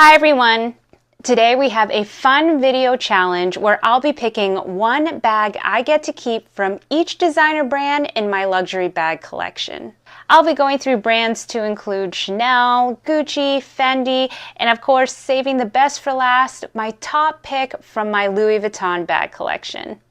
Hi everyone! Today we have a fun video challenge where I'll be picking one bag I get to keep from each designer brand in my luxury bag collection. I'll be going through brands to include Chanel, Gucci, Fendi, and of course saving the best for last, my top pick from my Louis Vuitton bag collection.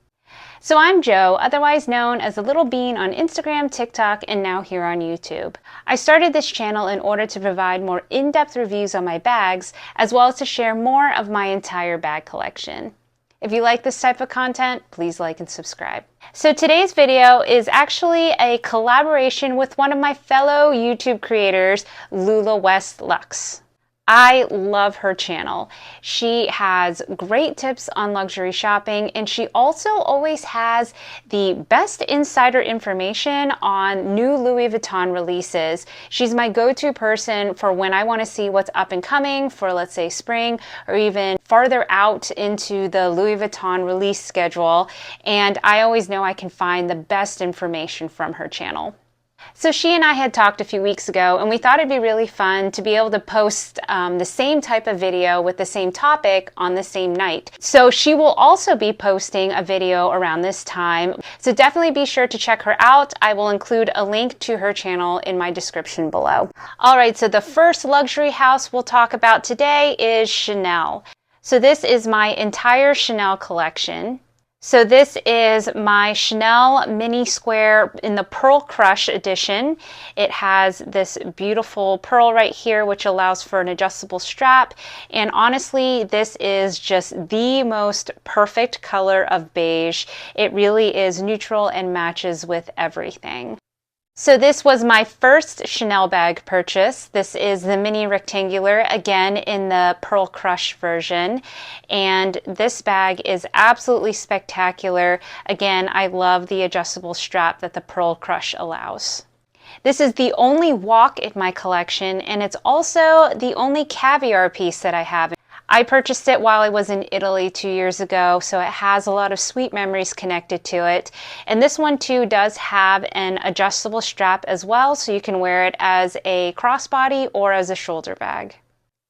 So I'm Jo, otherwise known as the Little Bean on Instagram, TikTok, and now here on YouTube. I started this channel in order to provide more in-depth reviews on my bags, as well as to share more of my entire bag collection. If you like this type of content, please like and subscribe. So today's video is actually a collaboration with one of my fellow YouTube creators, Lula West Luxe. I love her channel. She has great tips on luxury shopping, and she also always has the best insider information on new Louis Vuitton releases. She's my go-to person for when I want to see what's up and coming for, let's say, spring or even farther out into the Louis Vuitton release schedule, and I always know I can find the best information from her channel. So she and I had talked a few weeks ago, and we thought it'd be really fun to be able to post the same type of video with the same topic on the same night. So she will also be posting a video around this time. So definitely be sure to check her out. I will include a link to her channel in my description below. All right, so the first luxury house we'll talk about today is Chanel. So this is my entire Chanel collection. So this is my Chanel mini square in the Pearl Crush edition. It has this beautiful pearl right here, which allows for an adjustable strap. And honestly, this is just the most perfect color of beige. It really is neutral and matches with everything. So this was my first Chanel bag purchase. This is the mini rectangular, again in the Pearl Crush version. And this bag is absolutely spectacular. Again, I love the adjustable strap that the Pearl Crush allows. This is the only walk in my collection, and it's also the only caviar piece that I have. I purchased it while I was in Italy 2 years ago, so it has a lot of sweet memories connected to it. And this one too does have an adjustable strap as well, so you can wear it as a crossbody or as a shoulder bag.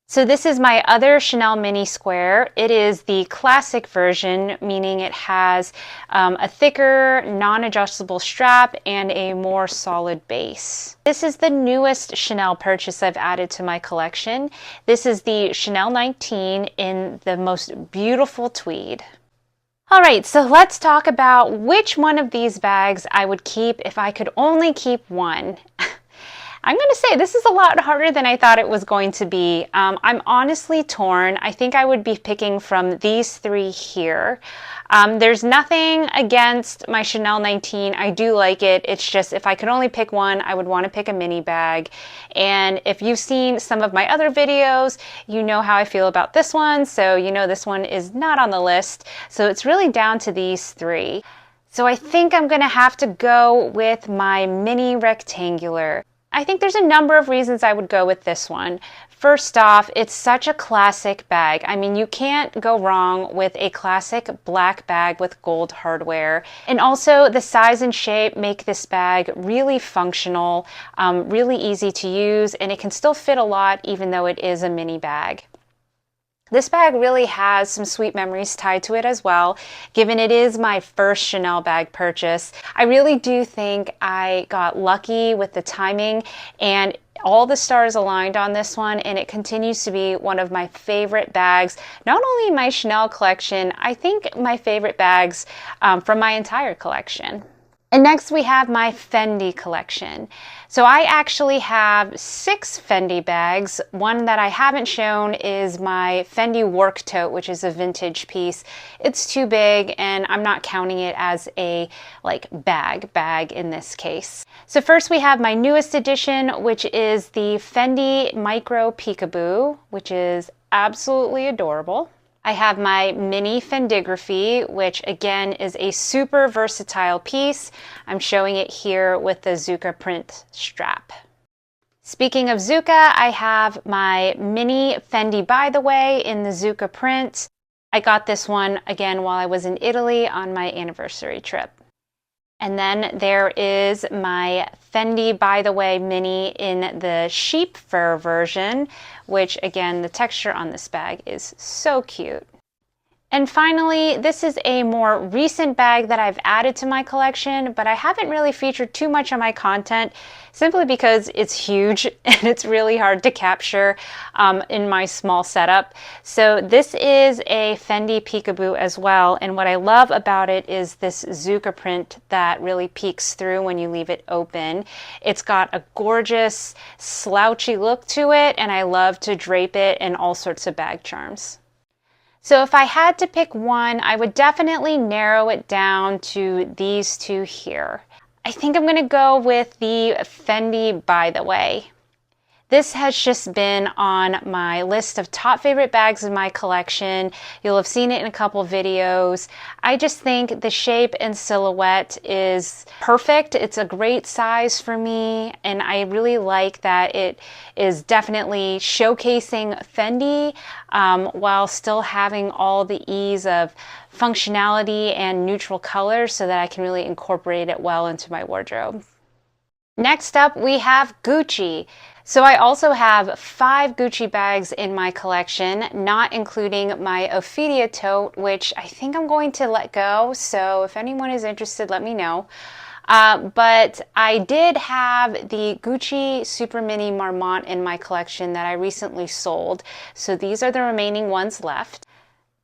So this is my other Chanel mini square. It is the classic version, meaning it has a thicker, non-adjustable strap and a more solid base. This is the newest Chanel purchase I've added to my collection. This is the Chanel 19 in the most beautiful tweed. All right, so let's talk about which one of these bags I would keep if I could only keep one. I'm going to say this is a lot harder than I thought it was going to be. I'm honestly torn. I think I would be picking from these three here. There's nothing against my Chanel 19. I do like it. It's just if I could only pick one, I would want to pick a mini bag. And if you've seen some of my other videos, you know how I feel about this one. So you know this one is not on the list. So it's really down to these three. So I think I'm going to have to go with my mini rectangular. I think there's a number of reasons I would go with this one. First off, it's such a classic bag. I mean, you can't go wrong with a classic black bag with gold hardware. And also the size and shape make this bag really functional, really easy to use, and it can still fit a lot even though it is a mini bag. This bag really has some sweet memories tied to it as well, given it is my first Chanel bag purchase. I really do think I got lucky with the timing, and all the stars aligned on this one, and it continues to be one of my favorite bags, not only in my Chanel collection, I think my favorite bags from my entire collection. And next we have my Fendi collection. So I actually have 6 Fendi bags. One that I haven't shown is my Fendi work tote, which is a vintage piece. It's too big and I'm not counting it as a bag in this case. So first we have my newest edition, which is the Fendi Micro Peekaboo, which is absolutely adorable. I have my mini Fendigraphy, which again is a super versatile piece. I'm showing it here with the Zucca print strap. Speaking of Zucca, I have my mini Fendi By the Way in the Zucca print. I got this one again while I was in Italy on my anniversary trip. And then there is my Fendi, by the way, mini in the sheep fur version, which again, the texture on this bag is so cute. And finally, this is a more recent bag that I've added to my collection, but I haven't really featured too much on my content simply because it's huge and it's really hard to capture in my small setup. So this is a Fendi peekaboo as well, and what I love about it is this Zucca print that really peeks through when you leave it open. It's got a gorgeous slouchy look to it, and I love to drape it in all sorts of bag charms. So if I had to pick one, I would definitely narrow it down to these two here. I think I'm going to go with the Fendi, by the way. This has just been on my list of top favorite bags in my collection. You'll have seen it in a couple videos. I just think the shape and silhouette is perfect. It's a great size for me, and I really like that it is definitely showcasing Fendi while still having all the ease of functionality and neutral colors so that I can really incorporate it well into my wardrobe. Next up, we have Gucci. So I also have 5 Gucci bags in my collection, not including my Ophidia tote, which I think I'm going to let go. So if anyone is interested, let me know. But I did have the Gucci Super Mini Marmont in my collection that I recently sold. So these are the remaining ones left.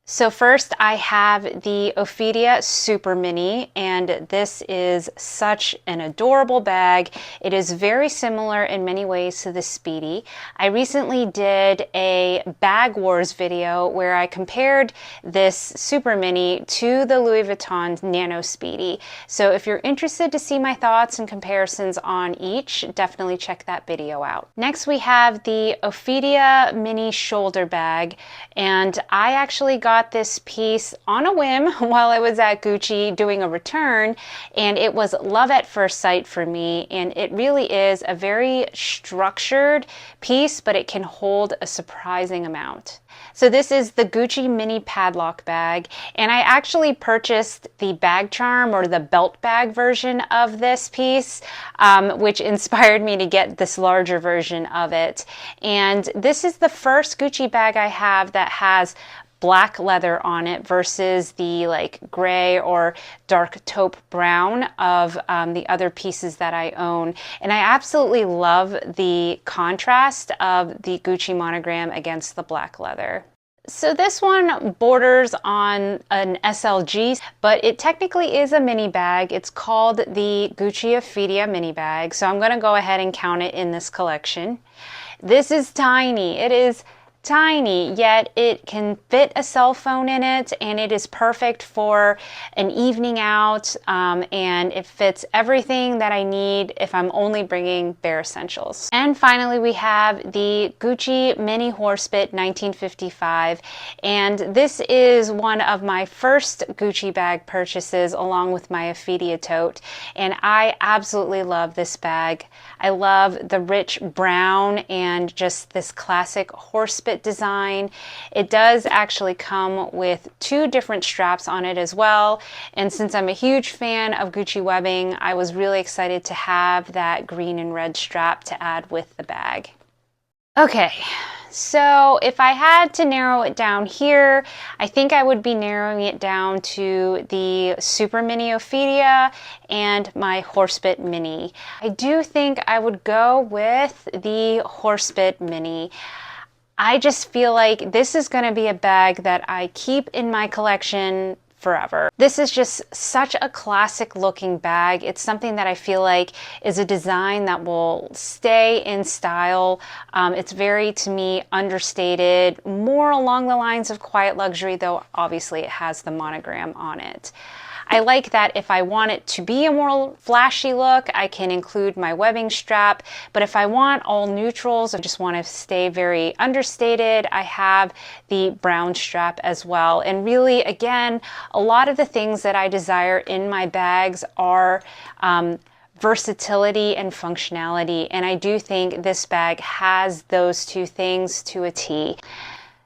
So first I have the Ophidia Super Mini, and this is such an adorable bag. It is very similar in many ways to the Speedy. I recently did a Bag Wars video where I compared this Super Mini to the Louis Vuitton Nano Speedy. So if you're interested to see my thoughts and comparisons on each, definitely check that video out. Next we have the Ophidia Mini Shoulder Bag, and I actually got this piece on a whim while I was at Gucci doing a return, and it was love at first sight for me, and it really is a very structured piece, but it can hold a surprising amount. So this is the Gucci Mini Padlock Bag, and I actually purchased the bag charm or the belt bag version of this piece, which inspired me to get this larger version of it. And this is the first Gucci bag I have that has black leather on it versus the like gray or dark taupe brown of the other pieces that I own. And I absolutely love the contrast of the Gucci monogram against the black leather. So this one borders on an SLG, but it technically is a mini bag. It's called the Gucci Ophidia mini bag. So I'm going to go ahead and count it in this collection. This is tiny. It is tiny, yet it can fit a cell phone in it, and it is perfect for an evening out, and it fits everything that I need if I'm only bringing bare essentials. And finally, we have the Gucci Mini Horsebit 1955, and this is one of my first Gucci bag purchases along with my Ophidia tote, and I absolutely love this bag. I love the rich brown and just this classic horsebit design. It does actually come with 2 different straps on it as well, and since I'm a huge fan of Gucci webbing, I was really excited to have that green and red strap to add with the bag. Okay, so if I had to narrow it down here, I think I would be narrowing it down to the Super Mini Ophidia and my Horsebit Mini. I do think I would go with the Horsebit Mini. I just feel like this is going to be a bag that I keep in my collection forever. This is just such a classic looking bag. It's something that I feel like is a design that will stay in style. It's very, to me, understated, more along the lines of quiet luxury, though obviously it has the monogram on it. I like that if I want it to be a more flashy look, I can include my webbing strap, but if I want all neutrals, I just want to stay very understated, I have the brown strap as well. And really, again, a lot of the things that I desire in my bags are versatility and functionality, and I do think this bag has those 2 things to a T.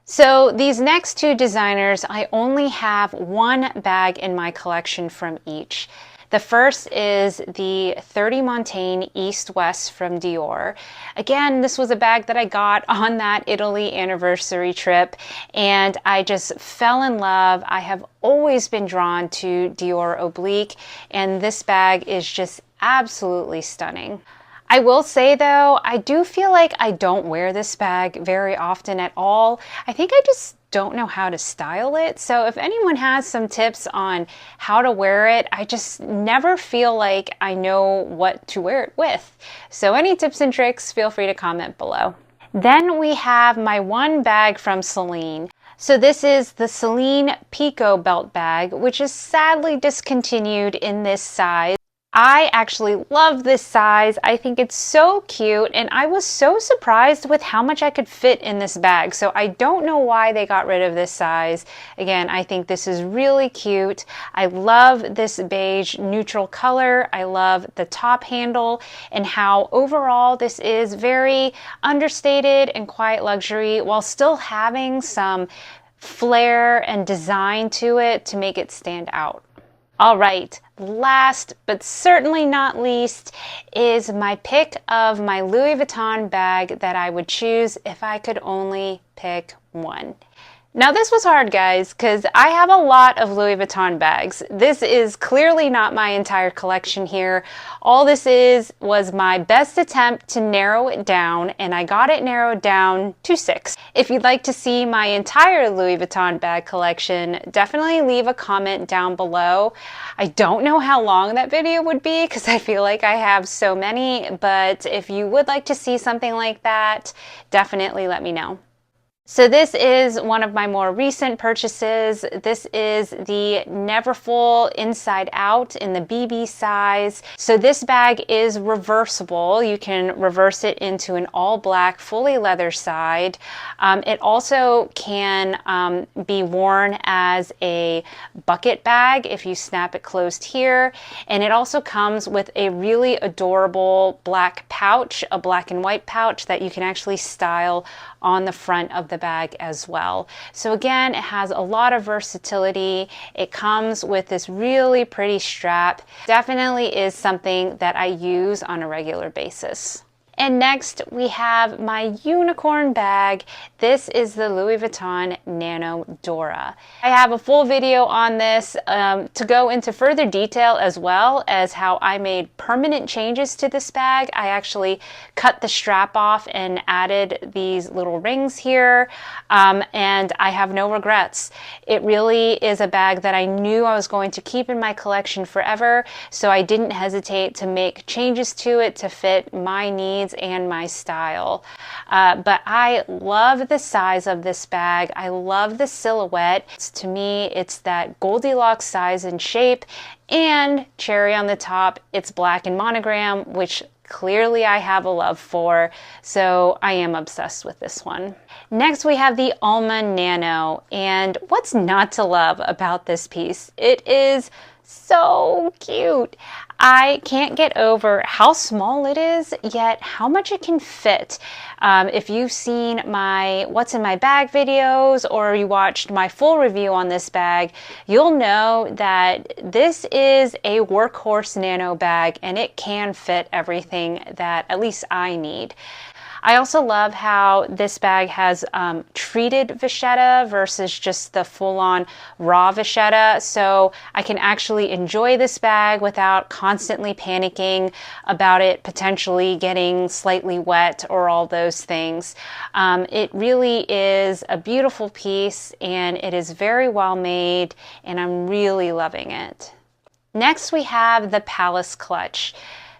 So these next 2 designers, I only have 1 bag in my collection from each. The first is the 30 Montaigne East West from Dior. Again, this was a bag that I got on that Italy anniversary trip, and I just fell in love. I have always been drawn to Dior oblique, and this bag is just absolutely stunning. I will say though, I do feel like I don't wear this bag very often at all. I think I just don't know how to style it. So if anyone has some tips on how to wear it, I just never feel like I know what to wear it with. So any tips and tricks, feel free to comment below. Then we have my one bag from Celine. So this is the Celine Pico belt bag, which is sadly discontinued in this size. I actually love this size. I think it's so cute, and I was so surprised with how much I could fit in this bag. So I don't know why they got rid of this size. Again, I think this is really cute. I love this beige neutral color. I love the top handle and how overall this is very understated and quiet luxury while still having some flair and design to it to make it stand out. All right, last but certainly not least is my pick of my Louis Vuitton bag that I would choose if I could only pick one. Now this was hard, guys, because I have a lot of Louis Vuitton bags. This is clearly not my entire collection here. All this was my best attempt to narrow it down, and I got it narrowed down to 6. If you'd like to see my entire Louis Vuitton bag collection, definitely leave a comment down below. I don't know how long that video would be because I feel like I have so many, but if you would like to see something like that, definitely let me know. So this is one of my more recent purchases. This is the Neverfull Inside Out in the BB size. So this bag is reversible. You can reverse it into an all black, fully leather side. It also can be worn as a bucket bag if you snap it closed here. And it also comes with a really adorable black pouch, a black and white pouch that you can actually style on the front of the bag as well. So again, it has a lot of versatility. It comes with this really pretty strap. Definitely is something that I use on a regular basis. And next we have my unicorn bag. This is the Louis Vuitton Nano Dora. I have a full video on this to go into further detail, as well as how I made permanent changes to this bag. I actually cut the strap off and added these little rings here, and I have no regrets. It really is a bag that I knew I was going to keep in my collection forever, so I didn't hesitate to make changes to it to fit my needs and my style. But I love the size of this bag. I love the silhouette. To me, it's that Goldilocks size and shape, and cherry on the top. It's black and monogram, which clearly I have a love for, so I am obsessed with this one. Next we have the Alma Nano, and what's not to love about this piece? It is so cute. I can't get over how small it is, yet how much it can fit. If you've seen my what's in my bag videos, or you watched my full review on this bag, you'll know that this is a workhorse nano bag, and it can fit everything that at least I need. I also love how this bag has treated vachetta versus just the full-on raw vachetta, so I can actually enjoy this bag without constantly panicking about it potentially getting slightly wet or all those things. It really is a beautiful piece, and it is very well made, and I'm really loving it. Next we have the Palace Clutch.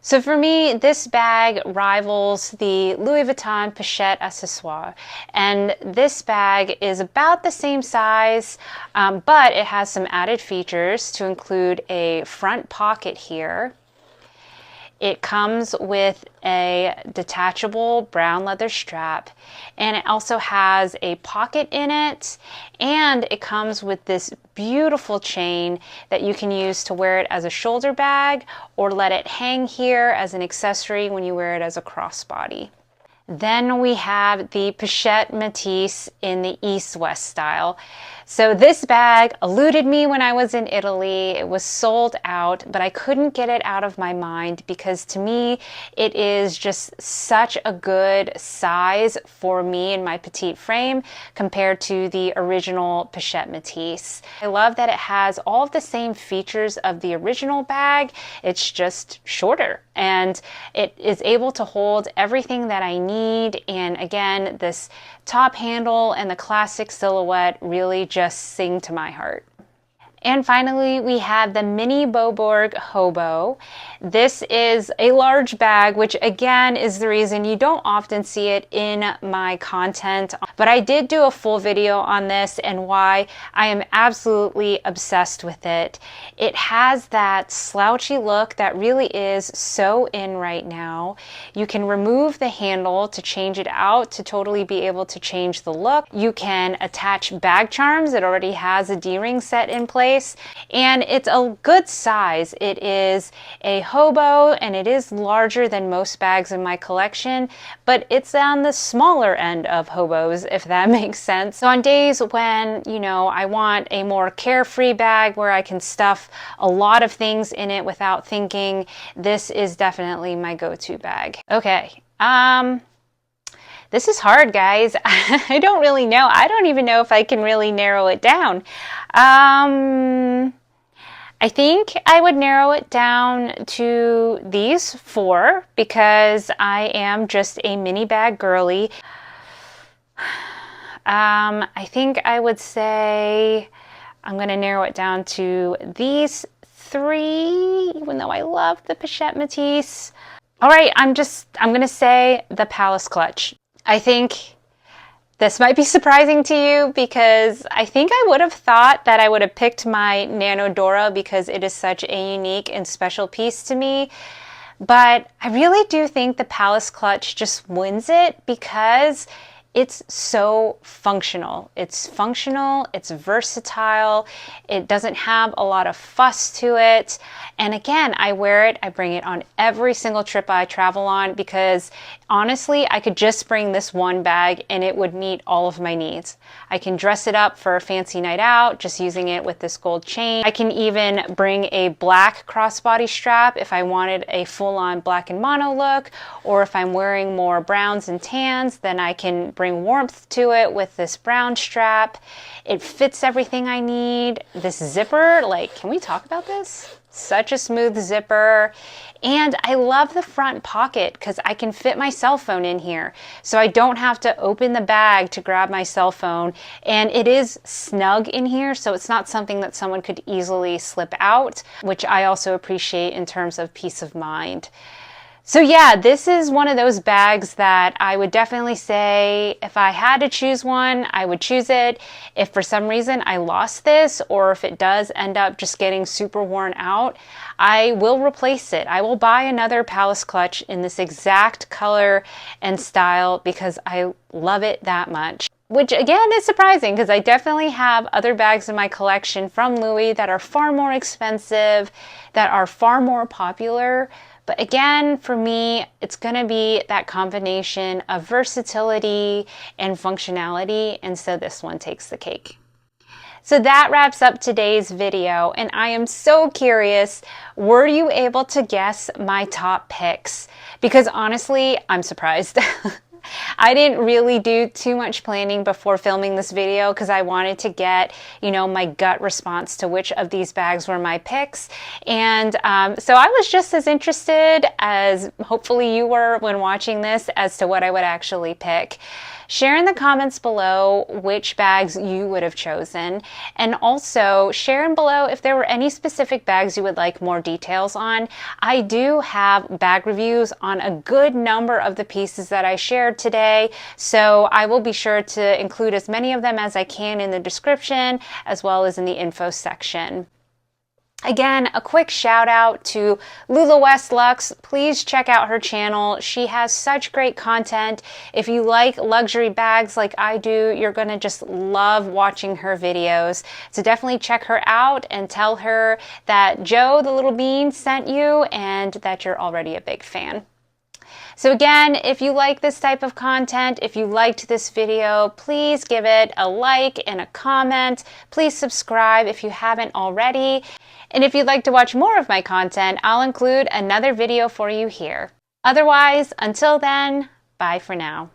So for me, this bag rivals the Louis Vuitton Pochette Accessoire, and this bag is about the same size, but it has some added features to include a front pocket here. It comes with a detachable brown leather strap, and it also has a pocket in it, and it comes with this beautiful chain that you can use to wear it as a shoulder bag or let it hang here as an accessory when you wear it as a crossbody. Then we have the Pochette Métis in the East-West style. So this bag eluded me when I was in Italy. It was sold out, but I couldn't get it out of my mind because to me, it is just such a good size for me in my petite frame compared to the original Pochette Métis. I love that it has all of the same features of the original bag. It's just shorter and it is able to hold everything that I need. And again, this top handle and the classic silhouette really just sing to my heart. And finally, we have the Mini Boborg Hobo. This is a large bag, which again is the reason you don't often see it in my content. But I did do a full video on this and why I am absolutely obsessed with it. It has that slouchy look that really is so in right now. You can remove the handle to change it out to totally be able to change the look. You can attach bag charms. It already has a D-ring set in place. And it's a good size. It is a hobo and it is larger than most bags in my collection, but it's on the smaller end of hobos, if that makes sense. So on days when, you know, I want a more carefree bag where I can stuff a lot of things in it without thinking, this is definitely my go-to bag. Okay. This is hard, guys. I don't really know. I don't even know if I can really narrow it down. I think I would narrow it down to these four because I am just a mini bag girly. I think I would say I'm going to narrow it down to these three, even though I love the Pochette Métis. All right, I'm going to say the Palace Clutch. I think this might be surprising to you because I think I would have thought that I would have picked my Nano Dora because it is such a unique and special piece to me. But I really do think the Palace Clutch just wins it because it's so functional. It's functional, it's versatile, it doesn't have a lot of fuss to it. And again, I wear it, I bring it on every single trip I travel on because honestly, I could just bring this one bag and it would meet all of my needs. I can dress it up for a fancy night out, just using it with this gold chain. I can even bring a black crossbody strap if I wanted a full-on black and mono look, or if I'm wearing more browns and tans, then I can bring warmth to it with this brown strap. It fits everything I need. This zipper, like, can we talk about this? Such a smooth zipper. And I love the front pocket because I can fit my cell phone in here. So I don't have to open the bag to grab my cell phone. And it is snug in here, so it's not something that someone could easily slip out, which I also appreciate in terms of peace of mind. So yeah, this is one of those bags that I would definitely say if I had to choose one, I would choose it. If for some reason I lost this, or if it does end up just getting super worn out, I will replace it. I will buy another Palace Clutch in this exact color and style because I love it that much. Which again is surprising because I definitely have other bags in my collection from Louis that are far more expensive, that are far more popular. But again, for me, it's going to be that combination of versatility and functionality, and so this one takes the cake. So that wraps up today's video, and I am so curious, were you able to guess my top picks? Because honestly, I'm surprised. I didn't really do too much planning before filming this video because I wanted to get, my gut response to which of these bags were my picks. And so I was just as interested as hopefully you were when watching this as to what I would actually pick. Share in the comments below which bags you would have chosen, and also share in below if there were any specific bags you would like more details on. I do have bag reviews on a good number of the pieces that I shared today, so I will be sure to include as many of them as I can in the description as well as in the info section. Again, a quick shout out to Lula West Lux. Please check out her channel. She has such great content. If you like luxury bags like I do, you're going to just love watching her videos. So definitely check her out and tell her that Joe the Little Bean sent you and that you're already a big fan. So again, if you like this type of content, if you liked this video, please give it a like and a comment. Please subscribe if you haven't already. And if you'd like to watch more of my content, I'll include another video for you here. Otherwise, until then, bye for now.